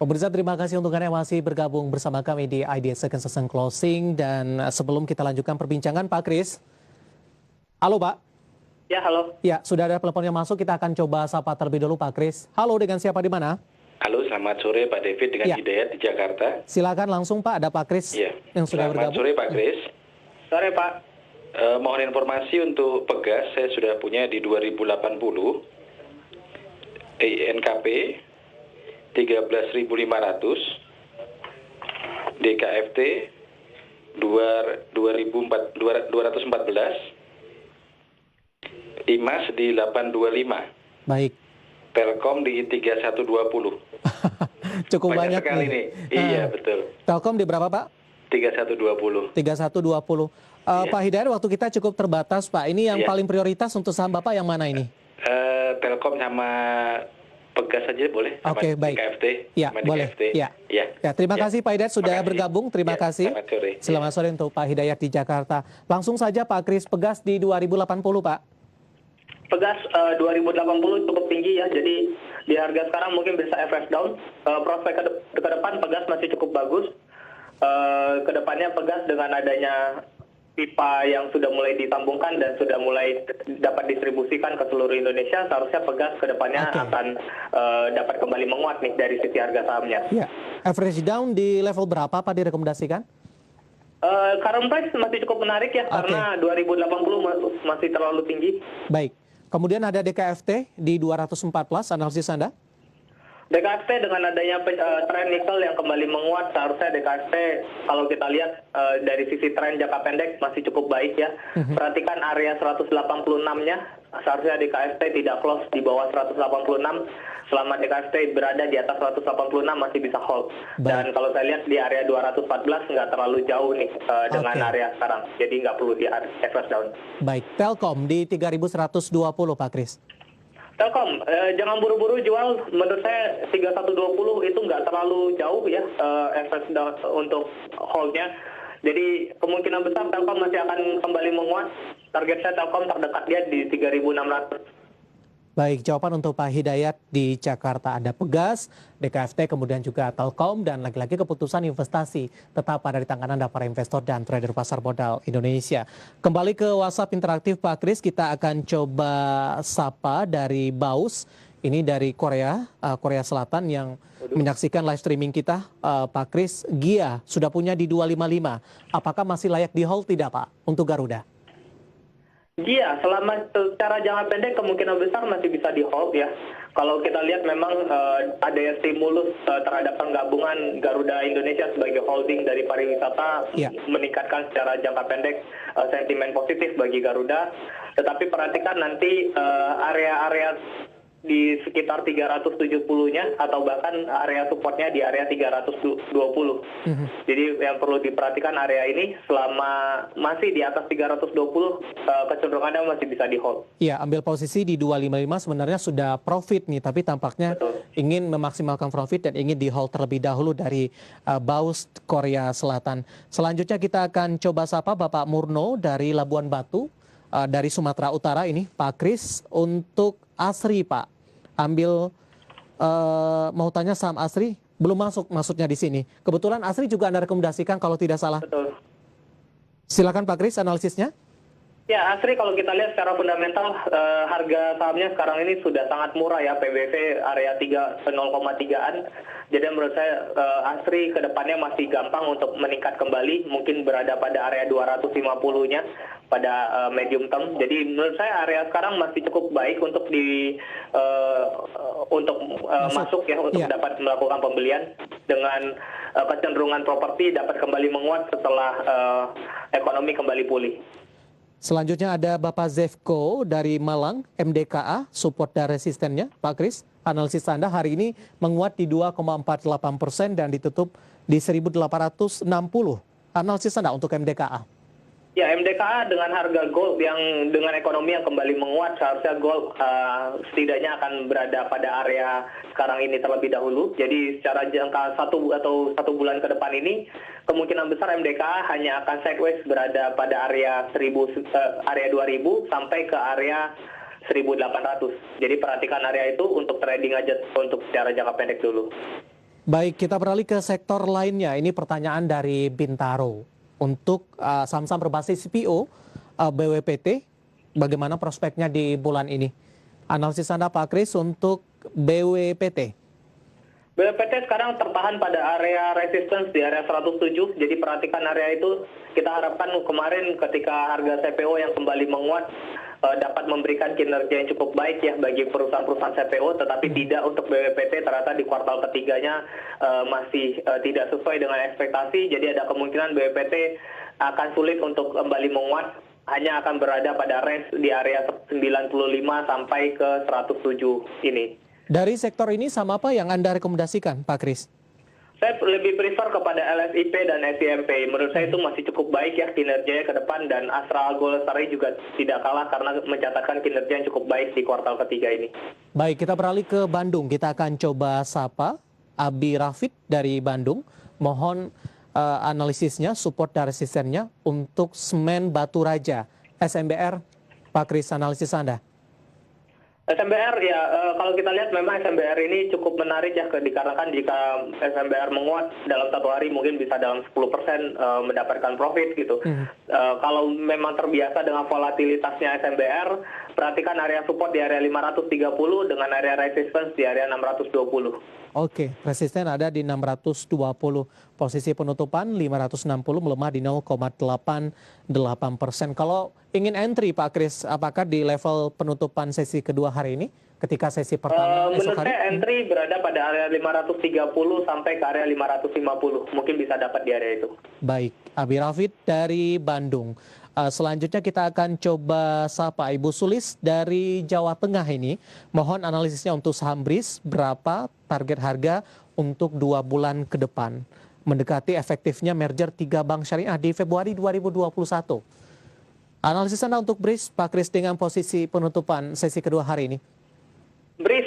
Pemirsa, terima kasih untuk Anda yang masih bergabung bersama kami di Idea Second Session Closing. Dan sebelum kita lanjutkan perbincangan, Pak Kris. Halo, Pak. Ya, halo. Ya, sudah ada telepon yang masuk. Kita akan coba sapa terlebih dulu, Pak Kris. Halo, dengan siapa di mana? Halo, selamat sore Pak David dengan Hidayat di Jakarta. Silakan langsung Pak, ada Pak Kris yang sudah bergabung. Selamat sore Pak Kris. Sore Pak. Mohon informasi untuk Pegas, saya sudah punya di 2080, NKP 13.500, DKFT 214, IMAS di 825. Baik. Telkom di 3120. Cukup banyak sekali nih. Iya, betul. Telkom di berapa, Pak? 3120. 3120. Pak Hidayat, waktu kita cukup terbatas, Pak. Ini yang paling prioritas untuk saham Bapak yang mana ini? Telkom sama Pegas saja boleh? Oke, baik. KFT. Ya, boleh. Ya, terima kasih Pak Hidayat sudah bergabung. Terima kasih. Selamat sore. Selamat sore untuk Pak Hidayat di Jakarta. Langsung saja Pak Kris, Pegas di 2080, Pak. Pegas 2080 cukup tinggi ya, jadi di harga sekarang mungkin bisa FF down. Prospek ke depan Pegas masih cukup bagus. Kedepannya Pegas dengan adanya pipa yang sudah mulai disambungkan dan sudah mulai dapat distribusikan ke seluruh Indonesia, seharusnya Pegas kedepannya akan dapat kembali menguat nih dari sisi harga sahamnya. Ya. Average down di level berapa Pak direkomendasikan? Current price masih cukup menarik ya, karena 2080 masih terlalu tinggi. Baik. Kemudian ada DKFT di 214, analisis Anda? DKFT dengan adanya tren nikel yang kembali menguat, seharusnya DKFT kalau kita lihat dari sisi tren jangka pendek masih cukup baik ya. Perhatikan area 186-nya, seharusnya DKFT tidak close di bawah 186. Selama DKFT berada di atas 186 masih bisa hold. Dan kalau saya lihat di area 214 nggak terlalu jauh nih dengan area sekarang. Jadi nggak perlu di average down. Baik, Telkom di 3120 Pak Kris. Telkom, jangan buru-buru jual. Menurut saya 3120 itu nggak terlalu jauh ya average down untuk holdnya. Jadi kemungkinan besar Telkom masih akan kembali menguat. Target saya Telkom terdekat dia di 3600. Baik, jawaban untuk Pak Hidayat di Jakarta. Ada Pegas, DKFT, kemudian juga Telkom, dan lagi-lagi keputusan investasi tetap ada di tangan Anda para investor dan trader pasar modal Indonesia. Kembali ke WhatsApp interaktif Pak Kris, kita akan coba sapa dari Baus. Ini dari Korea Selatan yang menyaksikan live streaming kita. Pak Kris, Gia sudah punya di 255. Apakah masih layak di hold tidak Pak untuk Garuda? Iya, selama secara jangka pendek kemungkinan besar masih bisa di hold ya. Kalau kita lihat memang ada stimulus terhadap penggabungan Garuda Indonesia sebagai holding dari pariwisata meningkatkan secara jangka pendek sentimen positif bagi Garuda. Tetapi perhatikan nanti area-area di sekitar 370-nya atau bahkan area supportnya di area 320. Jadi yang perlu diperhatikan area ini selama masih di atas 320 kecenderungannya masih bisa di hold. Iya, ambil posisi di 255 sebenarnya sudah profit nih, tapi tampaknya ingin memaksimalkan profit dan ingin di hold terlebih dahulu dari Baus Korea Selatan. Selanjutnya kita akan coba sapa Bapak Murno dari Labuan Batu. Dari Sumatera Utara ini Pak Kris, untuk Asri Pak, ambil mau tanya saham Asri belum masuk maksudnya di sini. Kebetulan Asri juga Anda rekomendasikan kalau tidak salah. Betul. Silakan Pak Kris analisisnya. Ya, Asri kalau kita lihat secara fundamental harga sahamnya sekarang ini sudah sangat murah ya, PBV area 0,3-an. Jadi menurut saya Asri kedepannya masih gampang untuk meningkat kembali, mungkin berada pada area 250-nya pada medium term. Jadi menurut saya area sekarang masih cukup baik untuk masuk ya, untuk dapat melakukan pembelian dengan kecenderungan properti dapat kembali menguat setelah ekonomi kembali pulih. Selanjutnya ada Bapak Zefko dari Malang, MDKA, support dan resistennya. Pak Kris, analisis Anda hari ini menguat di 2,48% dan ditutup di 1.860. Analisis Anda untuk MDKA. Ya, MDKA dengan harga gold yang dengan ekonomi yang kembali menguat, seharusnya gold setidaknya akan berada pada area sekarang ini terlebih dahulu. Jadi secara jangka satu bulan ke depan ini, kemungkinan besar MDKA hanya akan sideways berada pada area 2000 sampai ke area 1.800. Jadi perhatikan area itu untuk trading aja untuk secara jangka pendek dulu. Baik, kita beralih ke sektor lainnya. Ini pertanyaan dari Bintaro. Untuk saham-saham berbasis CPO, BWPT, bagaimana prospeknya di bulan ini? Analisis Anda Pak Kris untuk BWPT. BWPT sekarang tertahan pada area resistance di area 107, jadi perhatikan area itu. Kita harapkan kemarin ketika harga CPO yang kembali menguat dapat memberikan kinerja yang cukup baik ya bagi perusahaan-perusahaan CPO, tetapi tidak untuk BWPT. Ternyata di kuartal ketiganya masih tidak sesuai dengan ekspektasi, jadi ada kemungkinan BWPT akan sulit untuk kembali menguat, hanya akan berada pada range di area 95 sampai ke 107 ini. Dari sektor ini sama apa yang Anda rekomendasikan, Pak Kris? Saya lebih prefer kepada LSIP dan SIMP. Menurut saya itu masih cukup baik ya kinerjanya ke depan, dan Astra Algo Lestari juga tidak kalah karena mencatatkan kinerja yang cukup baik di kuartal ketiga ini. Baik, kita beralih ke Bandung. Kita akan coba sapa Abi Rafid dari Bandung. Mohon analisisnya, support dan resistennya untuk semen batu raja SMBR. Pak Kris, analisis Anda. SMBR ya, kalau kita lihat memang SMBR ini cukup menarik ya, dikarenakan jika SMBR menguat dalam satu hari mungkin bisa dalam 10% mendapatkan profit gitu. Kalau memang terbiasa dengan volatilitasnya SMBR, perhatikan area support di area 530 dengan area resistance di area 620. Oke, resisten ada di 620. Posisi penutupan 560 melemah di 0,88%. Kalau ingin entry Pak Kris, apakah di level penutupan sesi kedua hari ini ketika sesi pertama esok menurut hari? saya entry berada pada area 530 sampai ke area 550. Mungkin bisa dapat di area itu. Baik, Abi Rafid dari Bandung. Selanjutnya kita akan coba sapa Ibu Sulis dari Jawa Tengah ini. Mohon analisisnya untuk saham BRIS, berapa target harga untuk 2 bulan ke depan. Mendekati efektifnya merger 3 bank syariah di Februari 2021. Analisis Anda untuk BRIS, Pak Kris, dengan posisi penutupan sesi kedua hari ini. BRIS,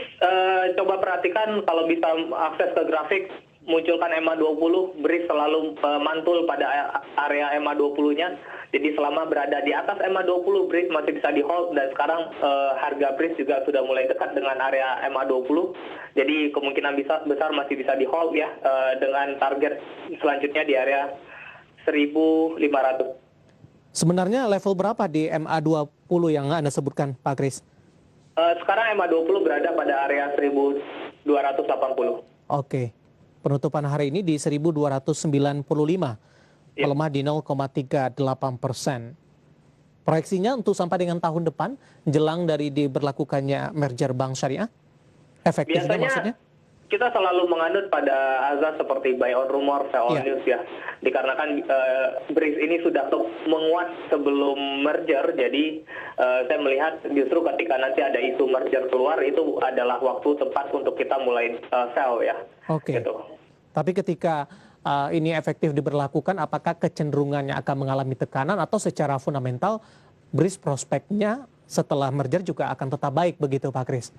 coba perhatikan kalau bisa akses ke grafik, munculkan EMA 20, BRIS selalu mantul pada area EMA 20-nya. Jadi selama berada di atas EMA 20, BRIS masih bisa di hold, dan sekarang harga BRIS juga sudah mulai dekat dengan area EMA 20. Jadi kemungkinan besar masih bisa di hold ya, dengan target selanjutnya di area 1.500. Sebenarnya level berapa di MA 20 yang Anda sebutkan, Pak Kris? Sekarang EMA 20 berada pada area 1.280. Oke, penutupan hari ini di 1.295, melemah di 0,38%. Proyeksinya untuk sampai dengan tahun depan, jelang dari diberlakukannya merger bank syariah, efektifnya Biasanya maksudnya? kita selalu menganut pada azas seperti buy on rumor, sell on news ya. Dikarenakan BRIS ini sudah menguat sebelum merger, jadi saya melihat justru ketika nanti ada isu merger keluar, itu adalah waktu tepat untuk kita mulai sell ya. Oke. Gitu. Tapi ketika ini efektif diberlakukan, apakah kecenderungannya akan mengalami tekanan atau secara fundamental BRIS prospeknya setelah merger juga akan tetap baik begitu Pak Kris?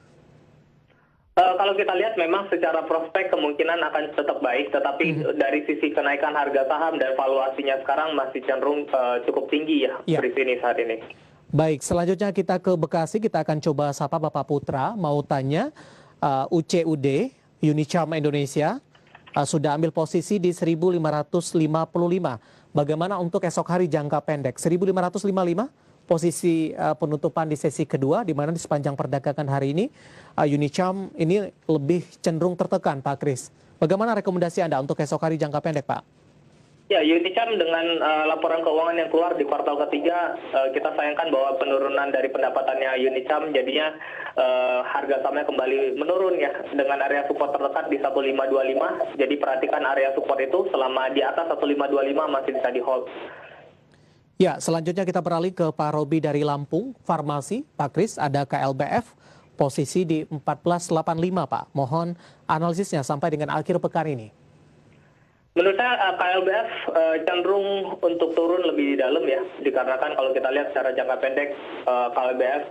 Kalau kita lihat memang secara prospek kemungkinan akan tetap baik, tetapi dari sisi kenaikan harga saham dan valuasinya sekarang masih cenderung cukup tinggi ya, BRIS ini saat ini. Baik, selanjutnya kita ke Bekasi, kita akan coba sapa Bapak Putra, mau tanya UCUD, Unicharm Indonesia, sudah ambil posisi di 1.555. Bagaimana untuk esok hari jangka pendek? 1.555? Posisi penutupan di sesi kedua, di mana di sepanjang perdagangan hari ini Unicharm ini lebih cenderung tertekan, Pak Kris. Bagaimana rekomendasi Anda untuk esok hari jangka pendek, Pak? Ya, Unicharm dengan laporan keuangan yang keluar di kuartal ketiga, kita sayangkan bahwa penurunan dari pendapatannya Unicharm, jadinya harga sahamnya kembali menurun ya, dengan area support terdekat di 1.525. Jadi perhatikan area support itu selama di atas 1.525 masih bisa di hold. Ya, selanjutnya kita beralih ke Pak Robi dari Lampung, Farmasi. Pak Kris, ada KLBF, posisi di 1485, Pak. Mohon analisisnya sampai dengan akhir pekan ini. Menurut saya KLBF cenderung untuk turun lebih dalam ya, dikarenakan kalau kita lihat secara jangka pendek KLBF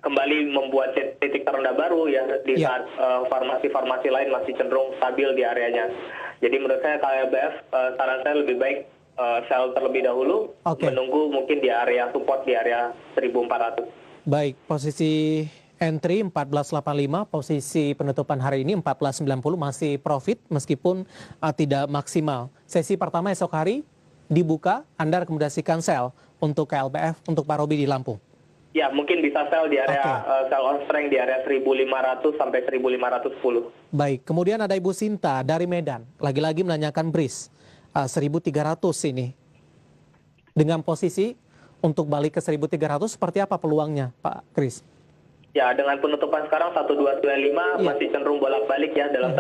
kembali membuat titik terendah baru ya, di saat farmasi-farmasi lain masih cenderung stabil di areanya. Jadi menurut saya KLBF saran saya lebih baik sell terlebih dahulu, menunggu mungkin di area support di area 1.400. Baik, posisi Entry 1485, posisi penutupan hari ini 1490 masih profit meskipun tidak maksimal. Sesi pertama esok hari dibuka, Anda rekomendasikan sell untuk KLPF, untuk Pak Robi di Lampung. Ya, mungkin bisa sell di area sell on strength di area 1.500 sampai 1.510. Baik, kemudian ada Ibu Sinta dari Medan, lagi-lagi menanyakan BRIS 1.300 ini. Dengan posisi untuk balik ke 1.300 seperti apa peluangnya, Pak Kris? Ya, dengan penutupan sekarang 1295 masih cenderung bolak-balik ya dalam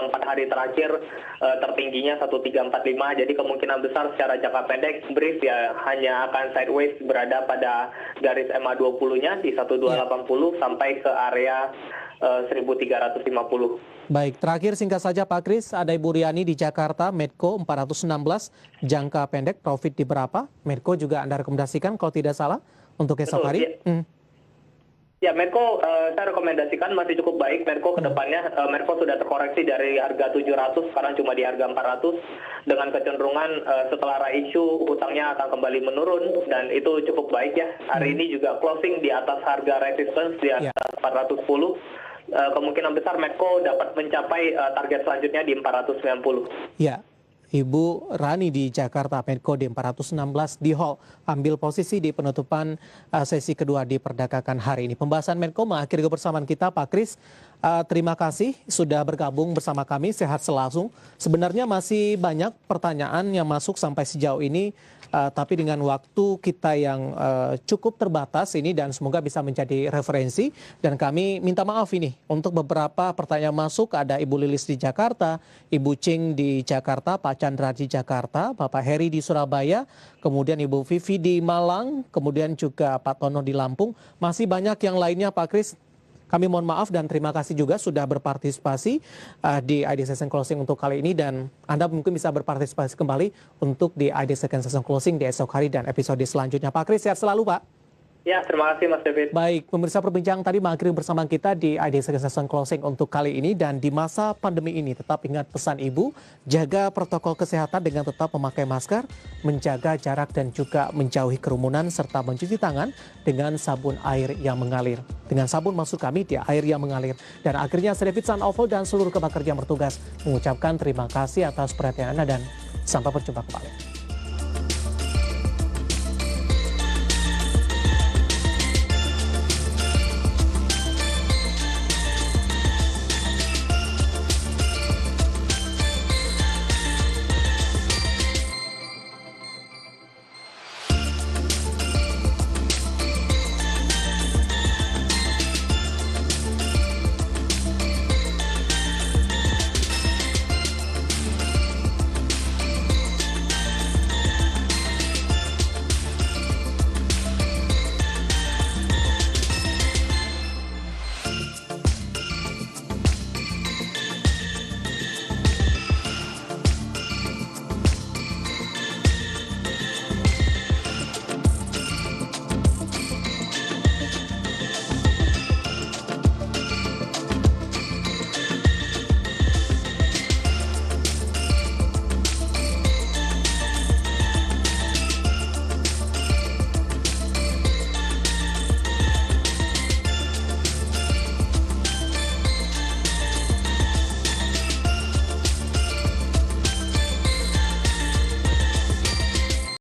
4 hari terakhir, tertingginya 1345. Jadi kemungkinan besar secara jangka pendek BRIS ya hanya akan sideways berada pada garis MA20-nya di 1280 sampai ke area 1350. Baik, terakhir singkat saja Pak Kris, ada Ibu Riani di Jakarta, Medco 416, jangka pendek profit di berapa? Medco juga Anda rekomendasikan kalau tidak salah untuk esok hari? Ya, Medco saya rekomendasikan masih cukup baik. Medco ke depannya, Medco sudah terkoreksi dari harga 700, sekarang cuma di harga 400. Dengan kecenderungan setelah issue, utangnya akan kembali menurun, dan itu cukup baik ya. Hari ini juga closing di atas harga resistance di atas 410. Kemungkinan besar Medco dapat mencapai target selanjutnya di 490. Ya. Ibu Rani di Jakarta, Medco di 416 di hold, ambil posisi di penutupan sesi kedua diperdagangkan hari ini. Pembahasan Medco mengakhiri kebersamaan kita, Pak Kris. Terima kasih sudah bergabung bersama kami, sehat selalu. Sebenarnya masih banyak pertanyaan yang masuk sampai sejauh ini, tapi dengan waktu kita yang cukup terbatas ini dan semoga bisa menjadi referensi. Dan kami minta maaf ini untuk beberapa pertanyaan masuk, ada Ibu Lilis di Jakarta, Ibu Cing di Jakarta, Pak Chandra di Jakarta, Bapak Heri di Surabaya, kemudian Ibu Vivi di Malang, kemudian juga Pak Tono di Lampung. Masih banyak yang lainnya Pak Kris. Kami mohon maaf dan terima kasih juga sudah berpartisipasi di ID Session Closing untuk kali ini, dan Anda mungkin bisa berpartisipasi kembali untuk di ID Second Session Closing di esok hari dan episode selanjutnya. Pak Kris, sehat selalu Pak. Ya, terima kasih Mas David. Baik, pemirsa perbincangan tadi mengakhiri bersama kita di ID Second Session Closing untuk kali ini, dan di masa pandemi ini tetap ingat pesan Ibu, jaga protokol kesehatan dengan tetap memakai masker, menjaga jarak dan juga menjauhi kerumunan serta mencuci tangan dengan sabun air yang mengalir. Dengan sabun maksud kami di air yang mengalir. Dan akhirnya saya David Sanofo dan seluruh kerja yang bertugas mengucapkan terima kasih atas perhatian Anda dan sampai berjumpa kembali.